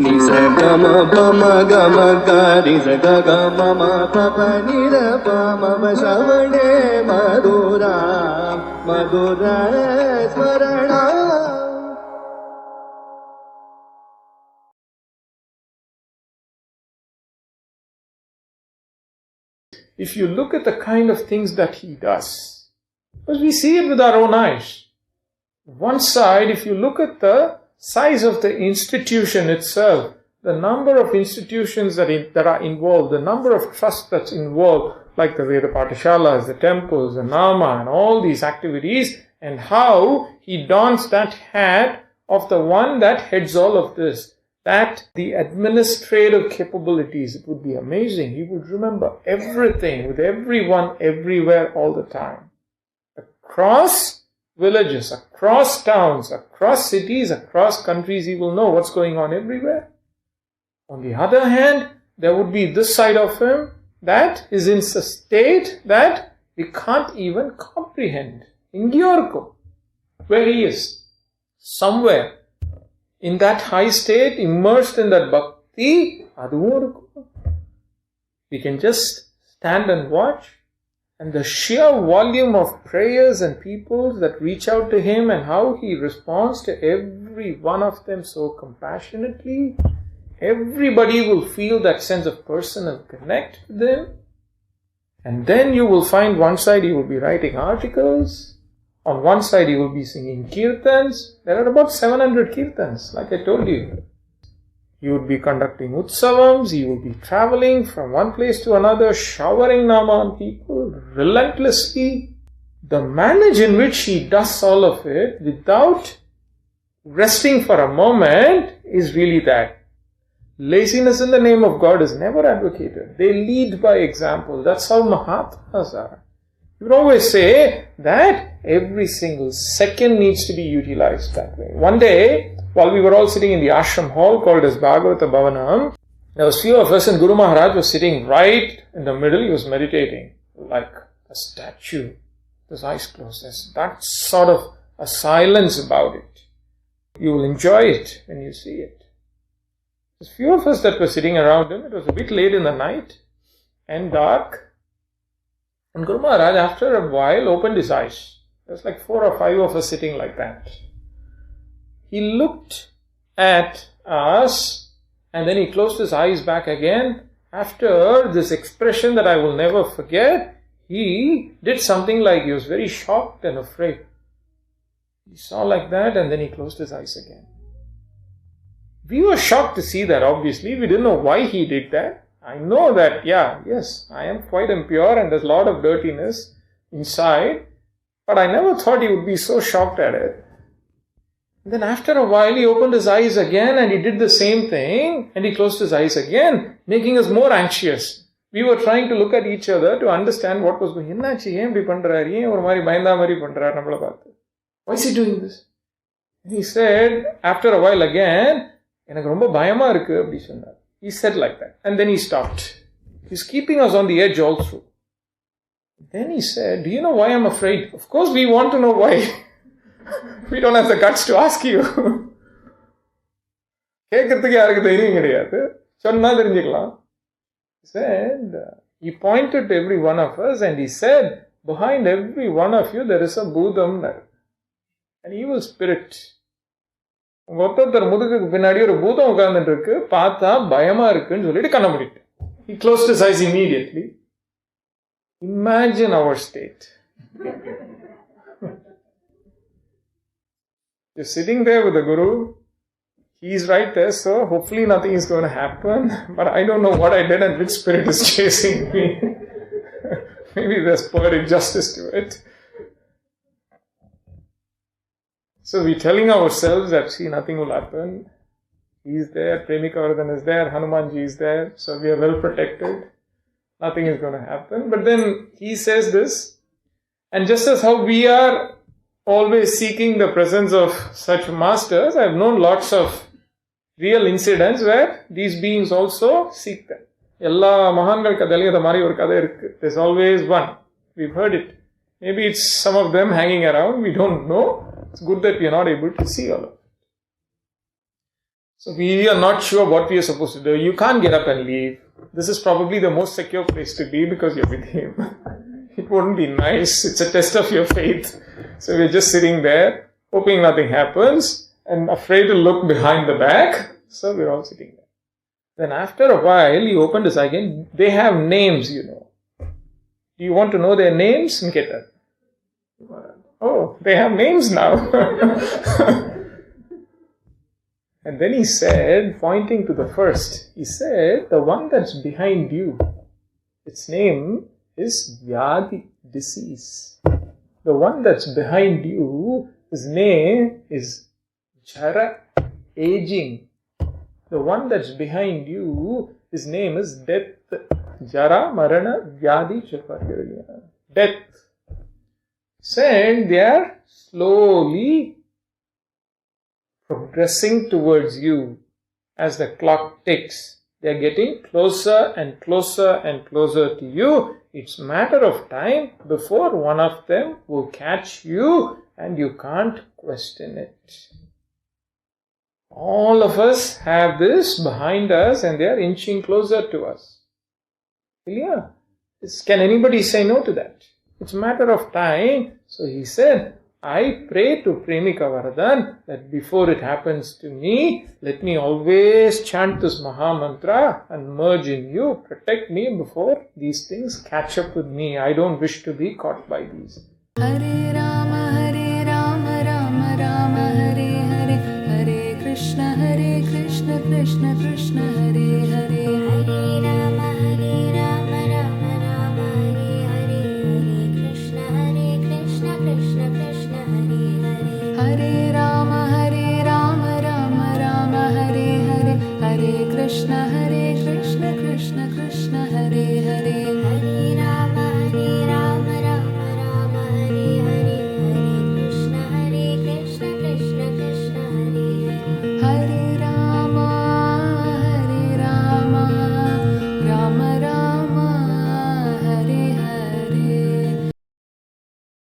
Nisagama pama gama gari sagama ma papa nira pama vasavane madhura Madhurasmaranam. If you look at the kind of things that he does, because we see it with our own eyes. One side, if you look at the size of the institution itself, the number of institutions that are involved, the number of trusts that's involved, like the Veda Patashalas, the temples, the Nama, and all these activities, and how he dons that hat of the one that heads all of this. That the administrative capabilities, it would be amazing. He would remember everything with everyone, everywhere, all the time. Across villages, across towns, across cities, across countries, he will know what's going on everywhere. On the other hand, there would be this side of him that is in a state that we can't even comprehend. Ingyorko, where he is, somewhere in that high state, immersed in that bhakti, we can just stand and watch. And the sheer volume of prayers and people that reach out to him and how he responds to every one of them so compassionately, everybody will feel that sense of personal connect with them. And then you will find one side he will be writing articles. On one side he will be singing kirtans. There are about 700 kirtans, like I told you. He would be conducting utsavams, he will be traveling from one place to another, showering nama on people relentlessly. The manner in which he does all of it without resting for a moment is really that. Laziness in the name of God is never advocated. They lead by example. That's how Mahatmas are. You would always say that every single second needs to be utilized that way. One day, while we were all sitting in the ashram hall called as Bhagavata Bhavanam, there was few of us and Guru Maharaj was sitting right in the middle. He was meditating like a statue, with his eyes closed. There's that sort of a silence about it. You will enjoy it when you see it. There's few of us that were sitting around him. It was a bit late in the night and dark. And Guru Maharaj, after a while, opened his eyes. There's like 4 or 5 of us sitting like that. He looked at us and then he closed his eyes back again. After this expression that I will never forget, he did something like he was very shocked and afraid. He saw like that and then he closed his eyes again. We were shocked to see that, obviously. We didn't know why he did that. I know that, yes, I am quite impure and there's a lot of dirtiness inside. But I never thought he would be so shocked at it. And then after a while he opened his eyes again and he did the same thing and he closed his eyes again, making us more anxious. We were trying to look at each other to understand what was going on. Why is he doing this? And he said, after a while again, he said like that. And then he stopped. He's keeping us on the edge also. Then he said, do you know why I'm afraid? Of course we want to know why. We don't have the guts to ask you. He said, he pointed to every one of us and he said, behind every one of you there is a Bhudam, an evil spirit. He closed his eyes immediately. Imagine our state. You're sitting there with the Guru. He's right there, so hopefully nothing is going to happen. But I don't know what I did and which spirit is chasing me. Maybe there's poetic justice to it. So we're telling ourselves that, see, nothing will happen. He's there, Premika Vardhan is there, Hanumanji is there, so we are well protected. Nothing is going to happen. But then he says this, and just as how we are always seeking the presence of such masters, I have known lots of real incidents where these beings also seek them. There's always one. We've heard it. Maybe it's some of them hanging around, we don't know. It's good that we are not able to see all of it. So we are not sure what we are supposed to do. You can't get up and leave. This is probably the most secure place to be because you're with him. It wouldn't be nice. It's a test of your faith. So we're just sitting there, hoping nothing happens, and afraid to look behind the back. So we're all sitting there. Then after a while, he opened his eye again. They have names, Do you want to know their names? Nketa. Oh, they have names now. And then he said, pointing to the first, he said, the one that's behind you, its name is Vyadi, disease. The one that's behind you, his name is Jara, aging. The one that's behind you, his name is death. Jara, Marana, Vyadi, Chakarya. Death. Said they are slowly progressing towards you as the clock ticks. They are getting closer and closer and closer to you. It's a matter of time before one of them will catch you and you can't question it. All of us have this behind us and they are inching closer to us. Yeah. Can anybody say no to that? It's a matter of time. So he said, I pray to Premika Varadan that before it happens to me, let me always chant this Mahamantra and merge in you. Protect me before these things catch up with me. I don't wish to be caught by these. Hare Rama, Rama Rama, Hare Hare, Hare Krishna, Krishna Krishna, Hare Hare. Hare Rama, Rama Rama, Hare Hare, Hare Krishna, Krishna Krishna, Hare Rama, Rama Rama, Hare Hare, Hare Krishna,